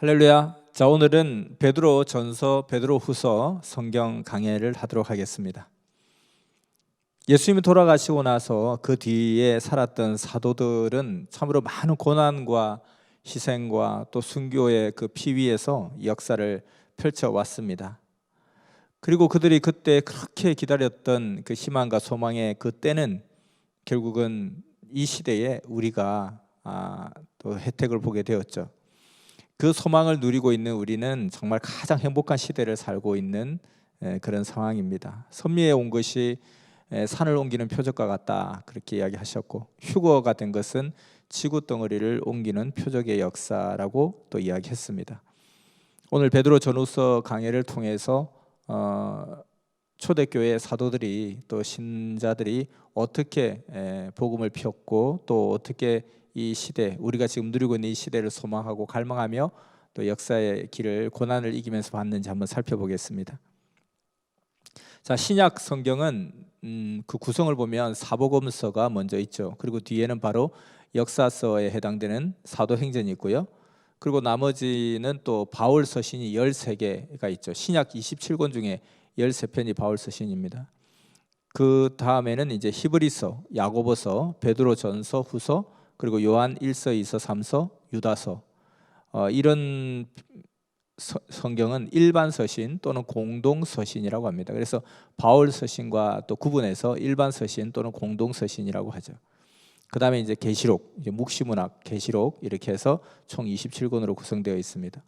할렐루야. 자, 오늘은 베드로 전서, 베드로 후서 성경 강해를 하도록 하겠습니다. 예수님이 돌아가시고 나서 그 뒤에 살았던 사도들은 참으로 많은 고난과 희생과 또 순교의 그 피위에서 역사를 펼쳐왔습니다. 그리고 그들이 그때 그렇게 기다렸던 그 희망과 소망의 그 때는 결국은 이 시대에 우리가 또 혜택을 보게 되었죠. 그 소망을 누리고 있는 우리는 정말 가장 행복한 시대를 살고 있는 그런 상황입니다. 선미에 온 것이 산을 옮기는 표적과 같다, 그렇게 이야기하셨고, 휴거가 된 것은 지구 덩어리를 옮기는 표적의 역사라고 또 이야기했습니다. 오늘 베드로 전후서 강해를 통해서 초대교회 사도들이 또 신자들이 어떻게 복음을 폈고 또 어떻게 이 시대, 우리가 지금 누리고 있는 이 시대를 소망하고 갈망하며 또 역사의 길을, 고난을 이기면서 봤는지 한번 살펴보겠습니다. 자, 신약 성경은 그 구성을 보면 사복음서가 먼저 있죠. 그리고 뒤에는 바로 역사서에 해당되는 사도행전이 있고요. 그리고 나머지는 또 바울 서신이 13개가 있죠. 신약 27권 중에 13편이 바울 서신입니다. 그 다음에는 이제 히브리서, 야고보서, 베드로 전서, 후서, 그리고 요한 1서, 2서, 3서, 유다서, 이런 성경은 일반 서신 또는 공동 서신이라고 합니다. 그래서 바울 서신과 또 구분해서 일반 서신 또는 공동 서신이라고 하죠. 그 다음에 이제 계시록, 이제 묵시문학, 계시록, 이렇게 해서 총 27권으로 구성되어 있습니다.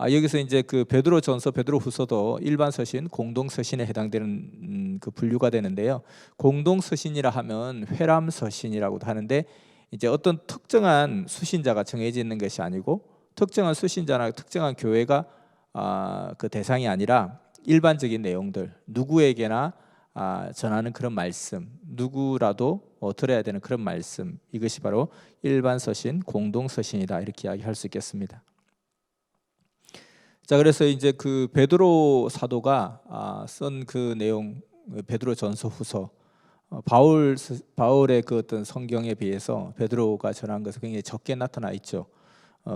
여기서 이제 그 베드로 전서, 베드로 후서도 일반 서신, 공동 서신에 해당되는 그 분류가 되는데요. 공동 서신이라 하면 회람 서신이라고도 하는데, 이제 어떤 특정한 수신자가 정해져 있는 것이 아니고 특정한 수신자나 특정한 교회가 그 대상이 아니라 일반적인 내용들, 누구에게나 전하는 그런 말씀, 누구라도 들어야 되는 그런 말씀, 이것이 바로 일반 서신, 공동 서신이다, 이렇게 이야기할 수 있겠습니다. 자, 그래서 이제 그 베드로 사도가 쓴 그 내용, 베드로 전서, 후서, 바울의 그 어떤 성경에 비해서 베드로가 전한 것은 굉장히 적게 나타나 있죠.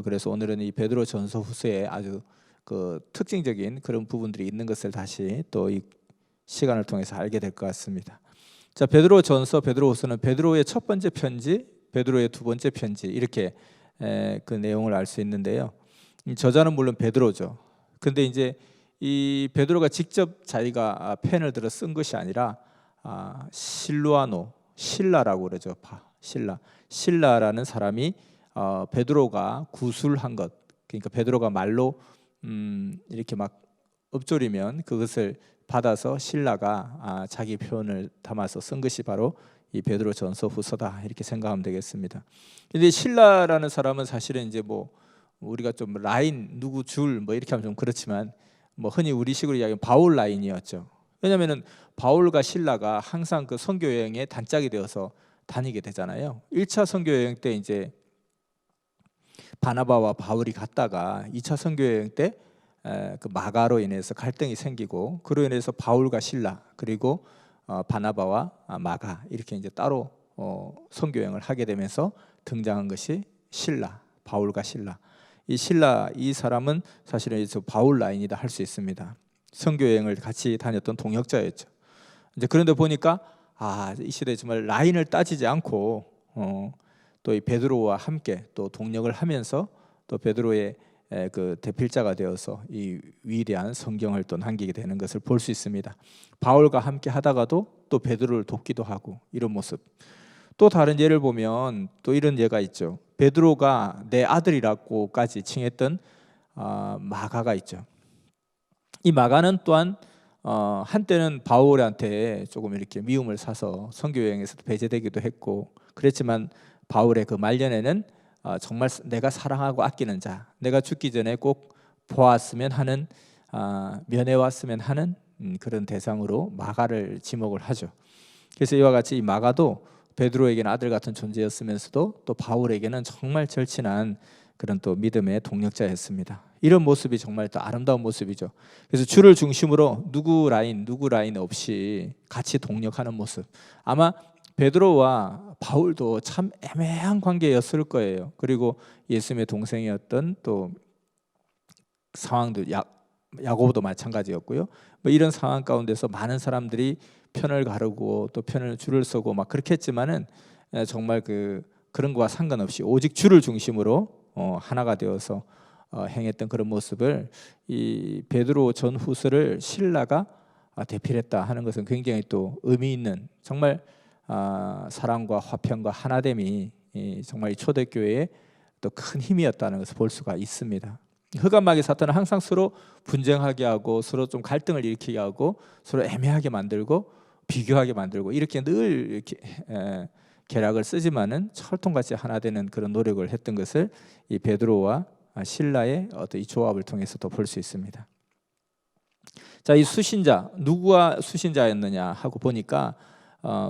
그래서 오늘은 이 베드로 전서, 후서에 아주 그 특징적인 그런 부분들이 있는 것을 다시 또 이 시간을 통해서 알게 될 것 같습니다. 자, 베드로 전서, 베드로 후서는 베드로의 첫 번째 편지, 베드로의 두 번째 편지, 이렇게 그 내용을 알 수 있는데요. 저자는 물론 베드로죠. 근데 이제 이 베드로가 직접 자기가 펜을 들어 쓴 것이 아니라 실루아노, 신라라고 그러죠. 신라라는 사람이 베드로가 구술한 것, 그러니까 베드로가 말로 이렇게 막 읊조리면 그것을 받아서 신라가 자기 표현을 담아서 쓴 것이 바로 이 베드로 전서, 후서다, 이렇게 생각하면 되겠습니다. 근데 신라라는 사람은 사실은 이제 뭐 우리가 좀 라인, 누구 줄 뭐 이렇게 하면 좀 그렇지만, 뭐 흔히 우리식으로 이야기하면 바울 라인이었죠. 왜냐하면은 바울과 신라가 항상 그 선교 여행의 단짝이 되어서 다니게 되잖아요. 1차 선교 여행 때 이제 바나바와 바울이 갔다가 2차 선교 여행 때 그 마가로 인해서 갈등이 생기고, 그로 인해서 바울과 신라, 그리고 바나바와 마가, 이렇게 이제 따로 선교 여행을 하게 되면서 등장한 것이 신라, 바울과 신라. 이 신라, 이 사람은 사실은 이제 바울 라인이다 할 수 있습니다. 선교 여행을 같이 다녔던 동역자였죠. 이제 그런데 보니까 이 시대에 정말 라인을 따지지 않고 또 이 베드로와 함께 또 동역을 하면서 또 베드로의 그 대필자가 되어서 이 위대한 성경을 또 남기게 되는 것을 볼 수 있습니다. 바울과 함께 하다가도 또 베드로를 돕기도 하고, 이런 모습. 또 다른 예를 보면 또 이런 예가 있죠. 베드로가 내 아들이라고까지 칭했던 마가가 있죠. 이 마가는 또한 한때는 바울한테 조금 이렇게 미움을 사서 선교 여행에서도 배제되기도 했고, 그랬지만 바울의 그 말년에는 정말 내가 사랑하고 아끼는 자, 내가 죽기 전에 꼭 보았으면 하는, 면해왔으면 하는 그런 대상으로 마가를 지목을 하죠. 그래서 이와 같이 이 마가도 베드로에게는 아들 같은 존재였으면서도 또 바울에게는 정말 절친한 그런 또 믿음의 동력자였습니다. 이런 모습이 정말 또 아름다운 모습이죠. 그래서 주를 중심으로 누구 라인 없이 같이 동력하는 모습. 아마 베드로와 바울도 참 애매한 관계였을 거예요. 그리고 예수님의 동생이었던 또 상황도 야고보도 마찬가지였고요. 뭐 이런 상황 가운데서 많은 사람들이 편을 가르고 또 편을 줄을 서고 막 그렇게 했지만은 정말 그런 거와 상관없이 오직 주를 중심으로 하나가 되어서 행했던 그런 모습을 이 베드로 전후서를 신라가 대필했다 하는 것은 굉장히 또 의미 있는 정말 사랑과 화평과 하나됨이 정말 초대교회의 또 큰 힘이었다는 것을 볼 수가 있습니다. 흑암마귀 사탄은 항상 서로 분쟁하게 하고 서로 좀 갈등을 일으키게 하고 서로 애매하게 만들고 비교하게 만들고 이렇게 늘 이렇게 계략을 쓰지만은 철통같이 하나 되는 그런 노력을 했던 것을 이 베드로와 신라의 어떤 이 조합을 통해서도 볼 수 있습니다. 자, 이 수신자 누구와 수신자였느냐 하고 보니까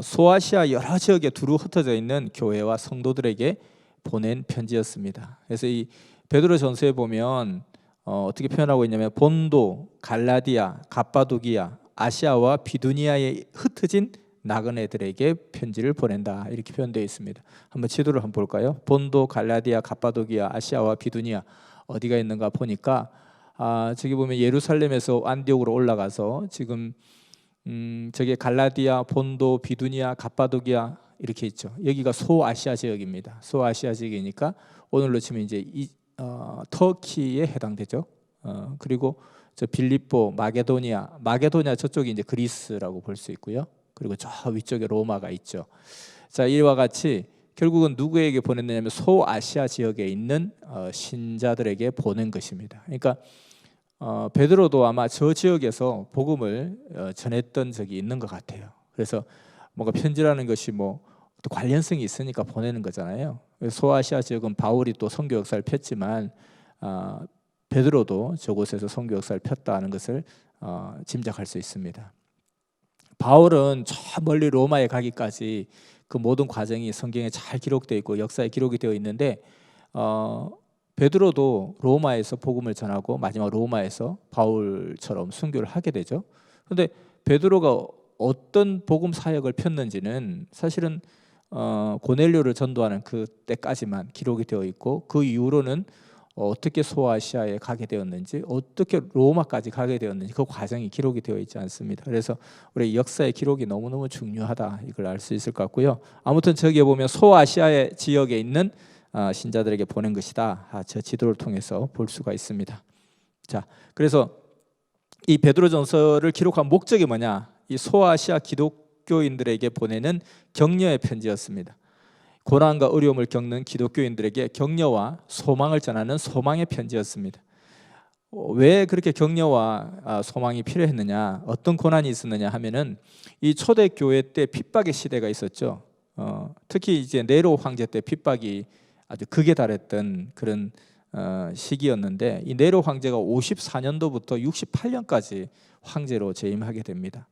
소아시아 여러 지역에 두루 흩어져 있는 교회와 성도들에게 보낸 편지였습니다. 그래서 이 베드로전서에 보면 어떻게 표현하고 있냐면 본도, 갈라디아, 갑바도기아, 아시아와 비두니아에 흩어진 나그네들에게 편지를 보낸다 이렇게 표현되어 있습니다. 한번 지도를 한번 볼까요? 본도, 갈라디아, 갑바도기아, 아시아와 비두니아 어디가 있는가 보니까 저기 보면 예루살렘에서 안디옥으로 올라가서 지금 저게 갈라디아, 본도, 비두니아, 갑바도기아 이렇게 있죠. 여기가 소아시아 지역입니다. 소아시아 지역이니까 오늘로 치면 이제 터키에 해당되죠. 그리고 저 빌립보, 마게도니아 저쪽이 이제 그리스라고 볼 수 있고요. 그리고 저 위쪽에 로마가 있죠. 자, 이와 같이 결국은 누구에게 보냈느냐면 소아시아 지역에 있는 신자들에게 보낸 것입니다. 그러니까 베드로도 아마 저 지역에서 복음을 전했던 적이 있는 것 같아요. 그래서 뭔가 편지라는 것이 뭐 관련성이 있으니까 보내는 거잖아요. 소아시아 지역은 바울이 또 선교 역사를 폈지만 베드로도 저곳에서 선교 역사를 폈다는 것을 짐작할 수 있습니다. 바울은 저 멀리 로마에 가기까지 그 모든 과정이 성경에 잘 기록되어 있고 역사에 기록이 되어 있는데 베드로도 로마에서 복음을 전하고 마지막 로마에서 바울처럼 순교를 하게 되죠. 그런데 베드로가 어떤 복음 사역을 폈는지는 사실은 고넬료를 전도하는 그 때까지만 기록이 되어 있고 그 이후로는 어떻게 소아시아에 가게 되었는지 어떻게 로마까지 가게 되었는지 그 과정이 기록이 되어 있지 않습니다. 그래서 우리 역사의 기록이 너무너무 중요하다 이걸 알 수 있을 것 같고요. 아무튼 저기에 보면 소아시아의 지역에 있는 신자들에게 보낸 것이다. 저 지도를 통해서 볼 수가 있습니다. 자, 그래서 이 베드로전서를 기록한 목적이 뭐냐? 이 소아시아 기독교인들에게 보내는 격려의 편지였습니다. 고난과 어려움을 겪는 기독교인들에게 격려와 소망을 전하는 소망의 편지였습니다. 왜 그렇게 격려와 소망이 필요했느냐, 어떤 고난이 있었느냐 하면은 이 초대교회 때 핍박의 시대가 있었죠. 특히 이제 네로 황제 때 핍박이 아주 극에 달했던 그런 시기였는데 이 네로 황제가 54년도부터 68년까지 황제로 재임하게 됩니다.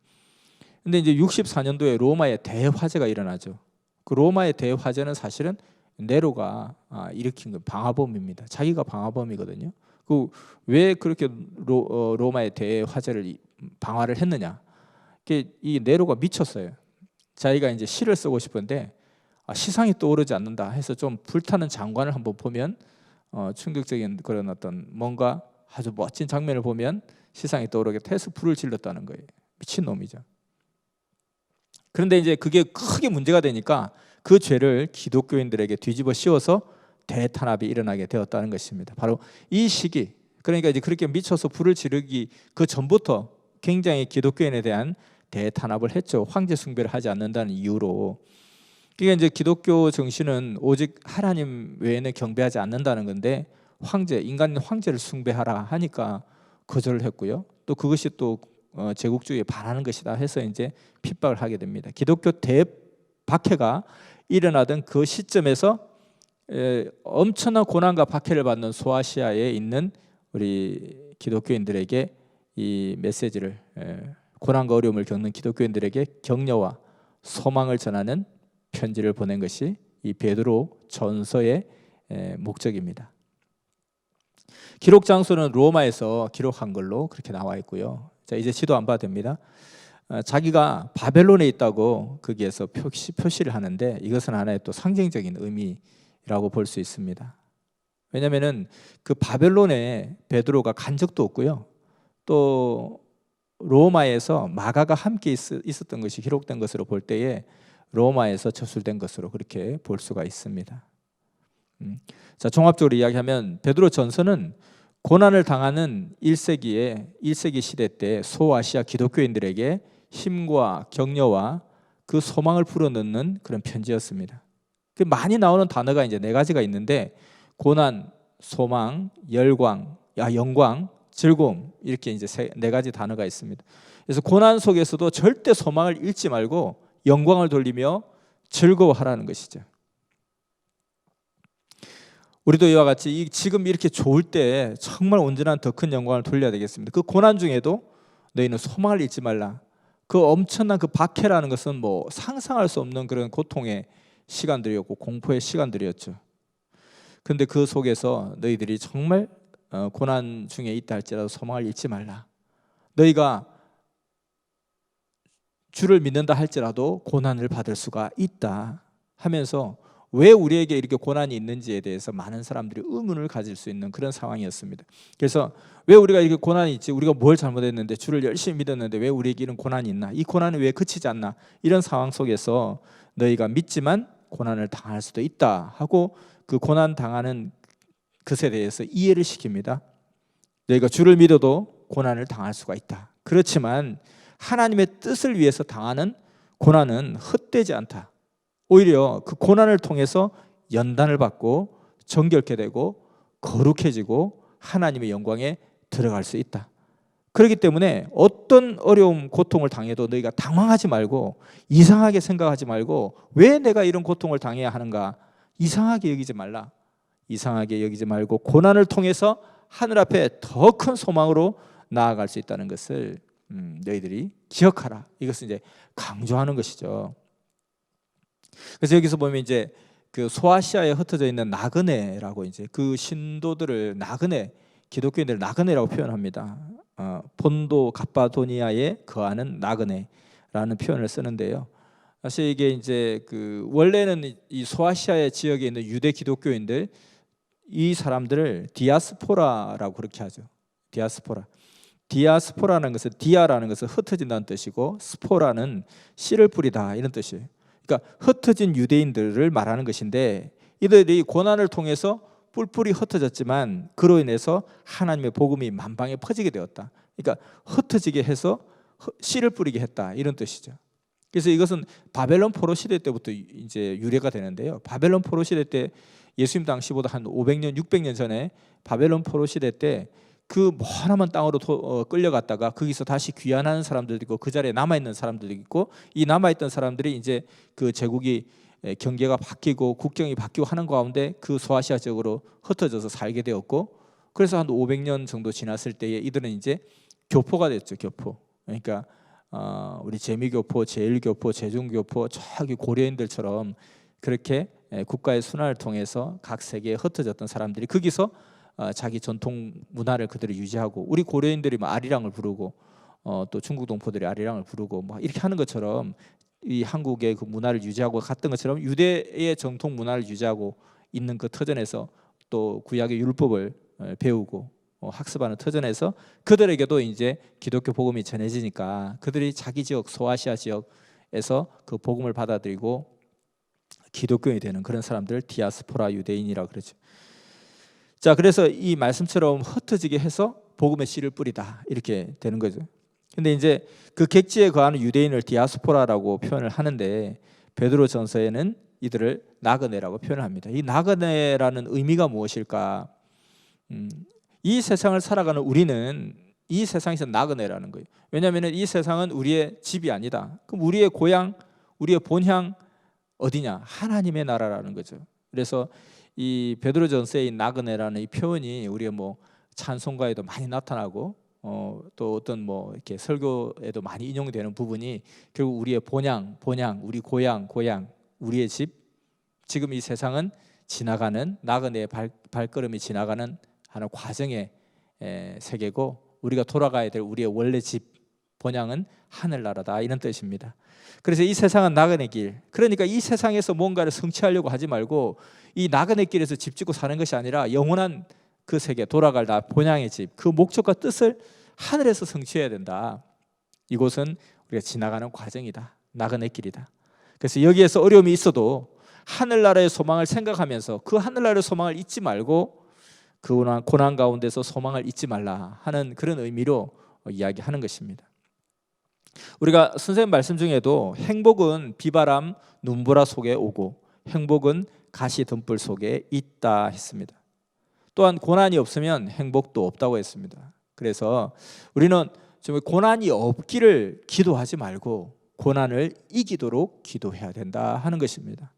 근데 이제 64년도에 로마에 대화재가 일어나죠. 그 로마의 대화재는 사실은 네로가 일으킨 방화범입니다. 자기가 방화범이거든요. 그 왜 그렇게 로마의 대화재를 방화를 했느냐? 이 네로가 미쳤어요. 자기가 이제 시를 쓰고 싶은데 시상이 떠오르지 않는다 해서 좀 불타는 장관을 한번 보면 충격적인 그런 어떤 뭔가 아주 멋진 장면을 보면 시상이 떠오르게 해서 불을 질렀다는 거예요. 미친 놈이죠. 그런데 이제 그게 크게 문제가 되니까 그 죄를 기독교인들에게 뒤집어 씌워서 대탄압이 일어나게 되었다는 것입니다. 바로 이 시기, 그러니까 이제 그렇게 미쳐서 불을 지르기 그 전부터 굉장히 기독교인에 대한 대탄압을 했죠. 황제 숭배를 하지 않는다는 이유로. 그러니까 이제 기독교 정신은 오직 하나님 외에는 경배하지 않는다는 건데 인간 황제를 숭배하라 하니까 거절을 했고요. 또 그것이 또 제국주의에 반하는 것이다 해서 이제 핍박을 하게 됩니다. 기독교 대박해가 일어나던 그 시점에서 엄청난 고난과 박해를 받는 소아시아에 있는 우리 기독교인들에게 이 메시지를 고난과 어려움을 겪는 기독교인들에게 격려와 소망을 전하는 편지를 보낸 것이 이 베드로 전서의 목적입니다. 기록 장소는 로마에서 기록한 걸로 그렇게 나와 있고요. 자, 이제 지도 안 봐도 됩니다. 자기가 바벨론에 있다고 거기에서 표시를 하는데 이것은 하나의 또 상징적인 의미라고 볼 수 있습니다. 왜냐하면은 그 바벨론에 베드로가 간 적도 없고요. 또 로마에서 마가가 함께 있었던 것이 기록된 것으로 볼 때에 로마에서 저술된 것으로 그렇게 볼 수가 있습니다. 자, 종합적으로 이야기하면 베드로 전서는 고난을 당하는 1세기 시대 때 소아시아 기독교인들에게 힘과 격려와 그 소망을 불어넣는 그런 편지였습니다. 많이 나오는 단어가 이제 네 가지가 있는데 고난, 소망, 영광, 즐거움 이렇게 이제 네 가지 단어가 있습니다. 그래서 고난 속에서도 절대 소망을 잃지 말고 영광을 돌리며 즐거워하라는 것이죠. 우리도 이와 같이 지금 이렇게 좋을 때 정말 온전한 더 큰 영광을 돌려야 되겠습니다. 그 고난 중에도 너희는 소망을 잃지 말라. 그 엄청난 그 박해라는 것은 뭐 상상할 수 없는 그런 고통의 시간들이었고 공포의 시간들이었죠. 그런데 그 속에서 너희들이 정말 고난 중에 있다 할지라도 소망을 잃지 말라. 너희가 주를 믿는다 할지라도 고난을 받을 수가 있다 하면서 왜 우리에게 이렇게 고난이 있는지에 대해서 많은 사람들이 의문을 가질 수 있는 그런 상황이었습니다. 그래서 왜 우리가 이렇게 고난이 있지? 우리가 뭘 잘못했는데 주를 열심히 믿었는데 왜 우리에게 이런 고난이 있나? 이 고난은 왜 그치지 않나? 이런 상황 속에서 너희가 믿지만 고난을 당할 수도 있다 하고 그 고난 당하는 것에 대해서 이해를 시킵니다. 너희가 주를 믿어도 고난을 당할 수가 있다. 그렇지만 하나님의 뜻을 위해서 당하는 고난은 헛되지 않다. 오히려 그 고난을 통해서 연단을 받고 정결케 되고 거룩해지고 하나님의 영광에 들어갈 수 있다. 그렇기 때문에 어떤 어려움, 고통을 당해도 너희가 당황하지 말고 이상하게 생각하지 말고 왜 내가 이런 고통을 당해야 하는가 이상하게 여기지 말라. 이상하게 여기지 말고 고난을 통해서 하늘 앞에 더 큰 소망으로 나아갈 수 있다는 것을 너희들이 기억하라. 이것을 이제 강조하는 것이죠. 그래서 여기서 보면 이제 그 소아시아에 흩어져 있는 나그네라고 이제 그 신도들을 기독교인들을 나그네라고 표현합니다. 본도 갑바도니아에 거하는 나그네라는 표현을 쓰는데요. 사실 이게 이제 그 원래는 이 소아시아의 지역에 있는 유대 기독교인들 이 사람들을 디아스포라라고 그렇게 하죠. 디아스포라는 것은 디아라는 것은 흩어진다는 뜻이고 스포라는 씨를 뿌리다 이런 뜻이에요. 그러니까 흩어진 유대인들을 말하는 것인데 이들이 고난을 통해서 뿔뿔이 흩어졌지만 그로 인해서 하나님의 복음이 만방에 퍼지게 되었다. 그러니까 흩어지게 해서 씨를 뿌리게 했다 이런 뜻이죠. 그래서 이것은 바벨론 포로 시대 때부터 이제 유래가 되는데요. 바벨론 포로 시대 때 예수님 당시보다 한 500년, 600년 전에 바벨론 포로 시대 때 그 머나먼 땅으로 끌려갔다가 거기서 다시 귀환하는 사람들도 있고 그 자리에 남아있는 사람들도 있고 이 남아있던 사람들이 이제 그 제국이 경계가 바뀌고 국경이 바뀌고 하는 가운데 그 소아시아 지역으로 흩어져서 살게 되었고 그래서 한 500년 정도 지났을 때에 이들은 이제 교포가 됐죠. 교포. 그러니까 우리 재미교포, 제일교포, 제중교포 저기 고려인들처럼 그렇게 국가의 순환을 통해서 각 세계에 흩어졌던 사람들이 거기서 자기 전통 문화를 그대로 유지하고 우리 고려인들이 뭐 아리랑을 부르고 또 중국 동포들이 아리랑을 부르고 뭐 이렇게 하는 것처럼 이 한국의 그 문화를 유지하고 갔던 것처럼 유대의 정통 문화를 유지하고 있는 그 터전에서 또 구약의 율법을 배우고 학습하는 터전에서 그들에게도 이제 기독교 복음이 전해지니까 그들이 자기 지역 소아시아 지역에서 그 복음을 받아들이고 기독교인이 되는 그런 사람들 디아스포라 유대인이라고 그러죠. 자, 그래서 이 말씀처럼 흩어지게 해서 복음의 씨를 뿌리다 이렇게 되는 거죠. 근데 이제 그 객지에 거하는 유대인을 디아스포라라고 표현을 하는데 베드로 전서에는 이들을 나그네라고 표현을 합니다. 이 나그네라는 의미가 무엇일까? 이 세상을 살아가는 우리는 이 세상에서 나그네라는 거예요. 왜냐하면 이 세상은 우리의 집이 아니다. 그럼 우리의 고향, 우리의 본향 어디냐? 하나님의 나라라는 거죠. 그래서 이 베드로전서의 이 나그네라는 이 표현이 우리의 뭐 찬송가에도 많이 나타나고 또 어떤 뭐 이렇게 설교에도 많이 인용되는 부분이 결국 우리의 본향, 우리 고향, 우리의 집. 지금 이 세상은 지나가는 나그네의 발걸음이 지나가는 하는 과정의 세계고 우리가 돌아가야 될 우리의 원래 집, 본향은 하늘나라다, 이런 뜻입니다. 그래서 이 세상은 나그네 길, 그러니까 이 세상에서 뭔가를 성취하려고 하지 말고 이 나그네 길에서 집 짓고 사는 것이 아니라 영원한 그 세계, 돌아갈 나 본향의 집, 그 목적과 뜻을 하늘에서 성취해야 된다. 이곳은 우리가 지나가는 과정이다, 나그네 길이다. 그래서 여기에서 어려움이 있어도 하늘나라의 소망을 생각하면서 그 하늘나라의 소망을 잊지 말고 그 고난 가운데서 소망을 잊지 말라 하는 그런 의미로 이야기하는 것입니다. 우리가 선생님 말씀 중에도 행복은 비바람 눈보라 속에 오고 행복은 가시 등불 속에 있다 했습니다. 또한 고난이 없으면 행복도 없다고 했습니다. 그래서 우리는 좀 고난이 없기를 기도하지 말고 고난을 이기도록 기도해야 된다 하는 것입니다.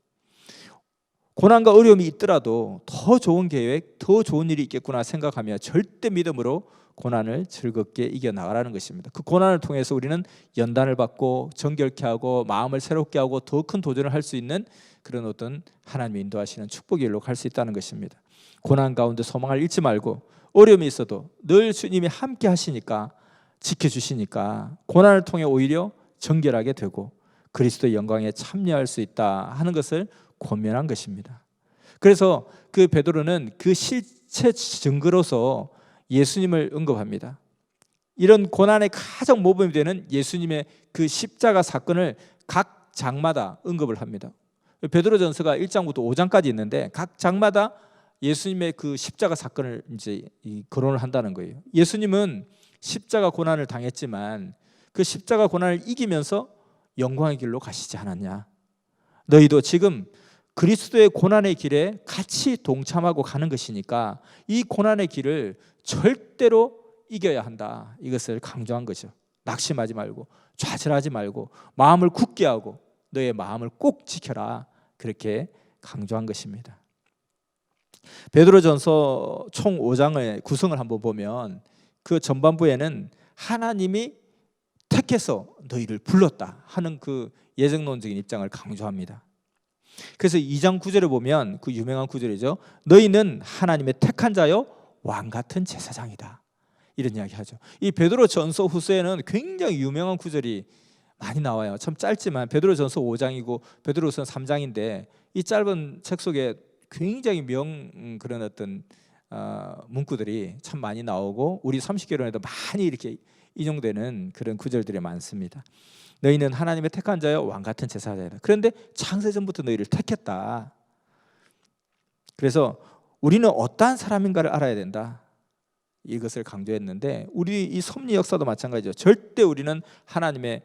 고난과 어려움이 있더라도 더 좋은 계획, 더 좋은 일이 있겠구나 생각하며 절대 믿음으로 고난을 즐겁게 이겨나가라는 것입니다. 그 고난을 통해서 우리는 연단을 받고 정결케 하고 마음을 새롭게 하고 더 큰 도전을 할 수 있는 그런 어떤 하나님이 인도하시는 축복의 일로 갈 수 있다는 것입니다. 고난 가운데 소망을 잃지 말고 어려움이 있어도 늘 주님이 함께 하시니까, 지켜주시니까 고난을 통해 오히려 정결하게 되고 그리스도의 영광에 참여할 수 있다 하는 것을 권면한 것입니다. 그래서 그 베드로는 그 실체 증거로서 예수님을 언급합니다. 이런 고난의 가장 모범이 되는 예수님의 그 십자가 사건을 각 장마다 언급을 합니다. 베드로전서가 1장부터 5장까지 있는데 각 장마다 예수님의 그 십자가 사건을 이제 거론을 한다는 거예요. 예수님은 십자가 고난을 당했지만 그 십자가 고난을 이기면서 영광의 길로 가시지 않았냐? 너희도 지금 그리스도의 고난의 길에 같이 동참하고 가는 것이니까 이 고난의 길을 절대로 이겨야 한다. 이것을 강조한 거죠. 낙심하지 말고 좌절하지 말고 마음을 굳게 하고 너의 마음을 꼭 지켜라. 그렇게 강조한 것입니다. 베드로전서 총 5장의 구성을 한번 보면 그 전반부에는 하나님이 택해서 너희를 불렀다 하는 그 예정론적인 입장을 강조합니다. 그래서 2장 9절에 보면 그 유명한 구절이죠. 너희는 하나님의 택한 자요 왕같은 제사장이다. 이런 이야기하죠. 이 베드로전서 후서에는 굉장히 유명한 구절이 많이 나와요. 참 짧지만 베드로전서 5장이고 베드로전서 3장인데 이 짧은 책 속에 굉장히 그런 어떤 문구들이 참 많이 나오고 우리 30개론에도 많이 이렇게 인용되는 그런 구절들이 많습니다. 너희는 하나님의 택한 자여 왕같은 제사장이다. 그런데 창세전부터 너희를 택했다. 그래서 우리는 어떠한 사람인가를 알아야 된다. 이것을 강조했는데 우리 이 섭리 역사도 마찬가지죠. 절대 우리는 하나님의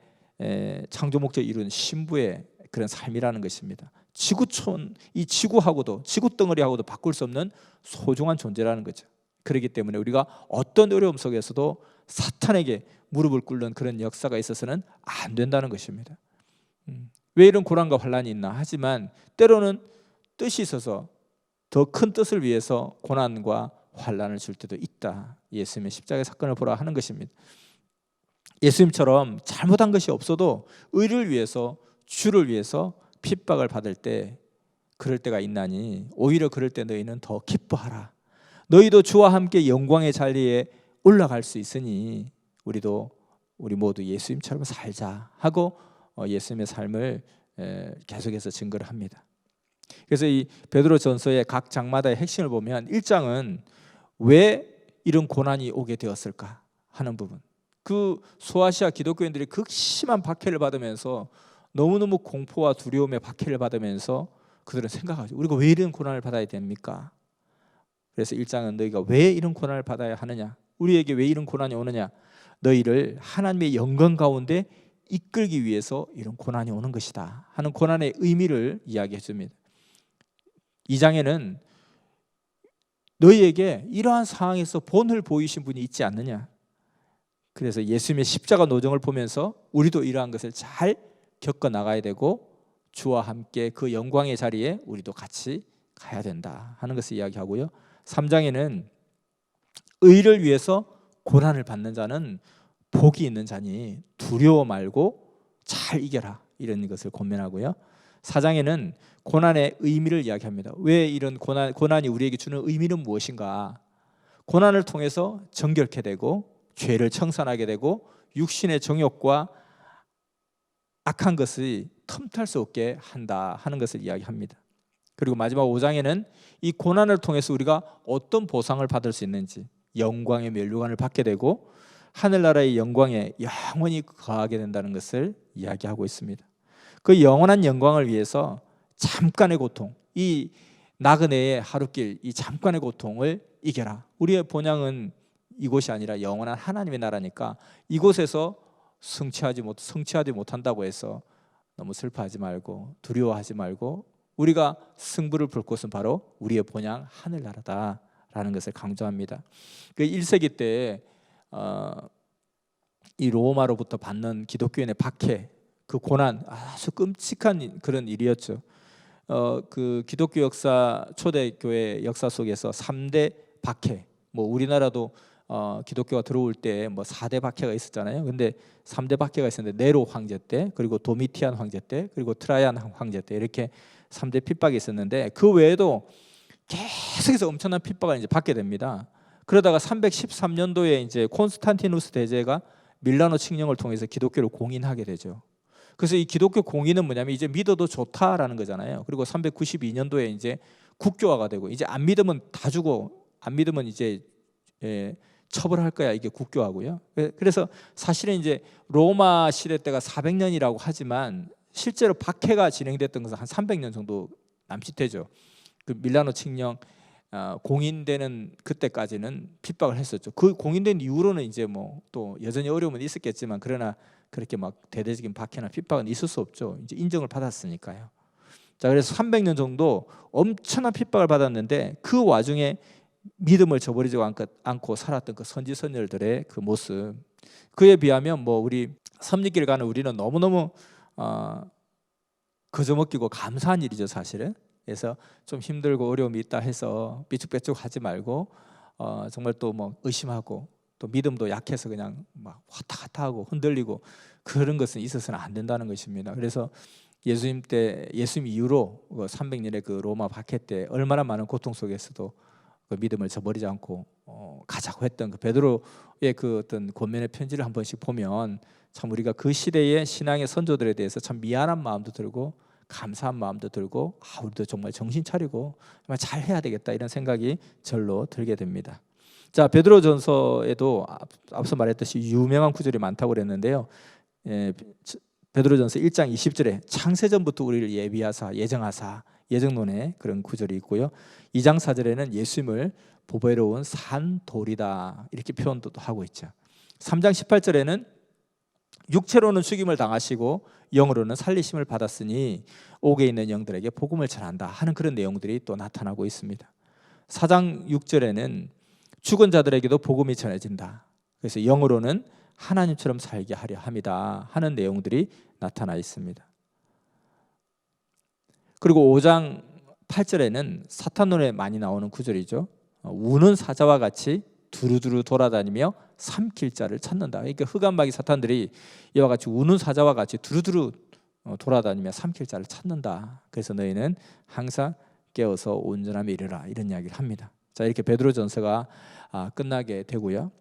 창조 목적을 이룬 신부의 그런 삶이라는 것입니다. 지구촌, 이 지구하고도 지구덩어리하고도 바꿀 수 없는 소중한 존재라는 거죠. 그렇기 때문에 우리가 어떤 어려움 속에서도 사탄에게 무릎을 꿇는 그런 역사가 있어서는 안 된다는 것입니다. 왜 이런 고난과 환란이 있나? 하지만 때로는 뜻이 있어서 더 큰 뜻을 위해서 고난과 환란을 줄 때도 있다. 예수님의 십자가의 사건을 보라 하는 것입니다. 예수님처럼 잘못한 것이 없어도 의를 위해서 주를 위해서 핍박을 받을 때 그럴 때가 있나니 오히려 그럴 때 너희는 더 기뻐하라. 너희도 주와 함께 영광의 자리에 올라갈 수 있으니 우리 모두 예수님처럼 살자 하고 예수님의 삶을 계속해서 증거를 합니다. 그래서 이 베드로전서의 각 장마다의 핵심을 보면 1장은 왜 이런 고난이 오게 되었을까 하는 부분, 그 소아시아 기독교인들이 극심한 박해를 받으면서 너무너무 공포와 두려움의 박해를 받으면서 그들은 생각하죠. 우리가 왜 이런 고난을 받아야 됩니까? 그래서 1장은 너희가 왜 이런 고난을 받아야 하느냐, 우리에게 왜 이런 고난이 오느냐, 너희를 하나님의 영광 가운데 이끌기 위해서 이런 고난이 오는 것이다 하는 고난의 의미를 이야기해 줍니다. 2장에는 너희에게 이러한 상황에서 본을 보이신 분이 있지 않느냐, 그래서 예수님의 십자가 노정을 보면서 우리도 이러한 것을 잘 겪어 나가야 되고 주와 함께 그 영광의 자리에 우리도 같이 가야 된다 하는 것을 이야기하고요. 3장에는 의를 위해서 고난을 받는 자는 복이 있는 자니 두려워 말고 잘 이겨라 이런 것을 권면하고요. 4장에는 고난의 의미를 이야기합니다. 왜 이런 고난이 우리에게 주는 의미는 무엇인가? 고난을 통해서 정결케 되고 죄를 청산하게 되고 육신의 정욕과 악한 것이 틈탈 수 없게 한다 하는 것을 이야기합니다. 그리고 마지막 5장에는 이 고난을 통해서 우리가 어떤 보상을 받을 수 있는지, 영광의 면류관을 받게 되고 하늘나라의 영광에 영원히 거하게 된다는 것을 이야기하고 있습니다. 그 영원한 영광을 위해서 잠깐의 고통, 이 나그네의 하루길, 이 잠깐의 고통을 이겨라. 우리의 본향은 이곳이 아니라 영원한 하나님의 나라니까 이곳에서 성취하지 못한다고 해서 너무 슬퍼하지 말고 두려워하지 말고 우리가 승부를 볼 곳은 바로 우리의 본향 하늘나라다라는 것을 강조합니다. 그 1세기 때 이 로마로부터 받는 기독교인의 박해, 그 고난, 아주 끔찍한 그런 일이었죠. 그 기독교 역사, 초대교회 역사 속에서 3대 박해, 뭐 우리나라도 기독교가 들어올 때 뭐 4대 박해가 있었잖아요. 근데 3대 박해가 있었는데 네로 황제 때, 그리고 도미티안 황제 때, 그리고 트라이안 황제 때 이렇게 3대 핍박이 있었는데 그 외에도 계속해서 엄청난 핍박을 이제 받게 됩니다. 그러다가 313년도에 이제 콘스탄티누스 대제가 밀라노 칙령을 통해서 기독교를 공인하게 되죠. 그래서 이 기독교 공인은 뭐냐면 이제 믿어도 좋다라는 거잖아요. 그리고 392년도에 이제 국교화가 되고 이제 안 믿으면 다 주고 안 믿으면 이제 처벌할 거야, 이게 국교화고요. 그래서 사실은 이제 로마 시대 때가 400년이라고 하지만 실제로 박해가 진행됐던 것은 한 300년 정도 남짓되죠. 그 밀라노 칙령 공인되는 그때까지는 핍박을 했었죠. 그 공인된 이후로는 이제 뭐 또 여전히 어려움은 있었겠지만 그러나 그렇게 막 대대적인 박해나 핍박은 있을 수 없죠. 이제 인정을 받았으니까요. 자, 그래서 300년 정도 엄청난 핍박을 받았는데 그 와중에 믿음을 저버리지 않고 살았던 그 선지 선열들의 그 모습, 그에 비하면 뭐 우리 섭리길 가는 우리는 너무너무 거저먹기고 감사한 일이죠, 사실은. 그래서 좀 힘들고 어려움이 있다 해서 삐죽빼죽하지 말고 정말 또 뭐 의심하고 또 믿음도 약해서 그냥 막 왔다 갔다 하고 흔들리고 그런 것은 있어서는 안 된다는 것입니다. 그래서 예수님 이후로 300년의 그 로마 박해 때 얼마나 많은 고통 속에서도 그 믿음을 저버리지 않고 가자고 했던 그 베드로의 그 어떤 권면의 편지를 한 번씩 보면 참 우리가 그 시대의 신앙의 선조들에 대해서 참 미안한 마음도 들고 감사한 마음도 들고 우리도 정말 정신 차리고 정말 잘 해야 되겠다 이런 생각이 절로 들게 됩니다. 자, 베드로전서에도 앞서 말했듯이 유명한 구절이 많다고 그랬는데요. 베드로전서 1장 20절에 창세전부터 우리를 예비하사 예정하사 예정론에 그런 구절이 있고요. 2장 4절에는 예수님을 보배로운 산 돌이다 이렇게 표현도 하고 있죠. 3장 18절에는 육체로는 죽임을 당하시고 영으로는 살리심을 받았으니 옥에 있는 영들에게 복음을 전한다 하는 그런 내용들이 또 나타나고 있습니다. 4장 6절에는 죽은 자들에게도 복음이 전해진다. 그래서 영으로는 하나님처럼 살게 하려 함이다 하는 내용들이 나타나 있습니다. 그리고 5장 8절에는 사탄론에 많이 나오는 구절이죠. 우는 사자와 같이 두루두루 돌아다니며 삼킬 자를 찾는다. 그러니까 흑암마귀 사탄들이 이와 같이 우는 사자와 같이 두루두루 돌아다니며 삼킬 자를 찾는다. 그래서 너희는 항상 깨어서 온전함에 이르라 이런 이야기를 합니다. 자, 이렇게 베드로전서가 끝나게 되고요.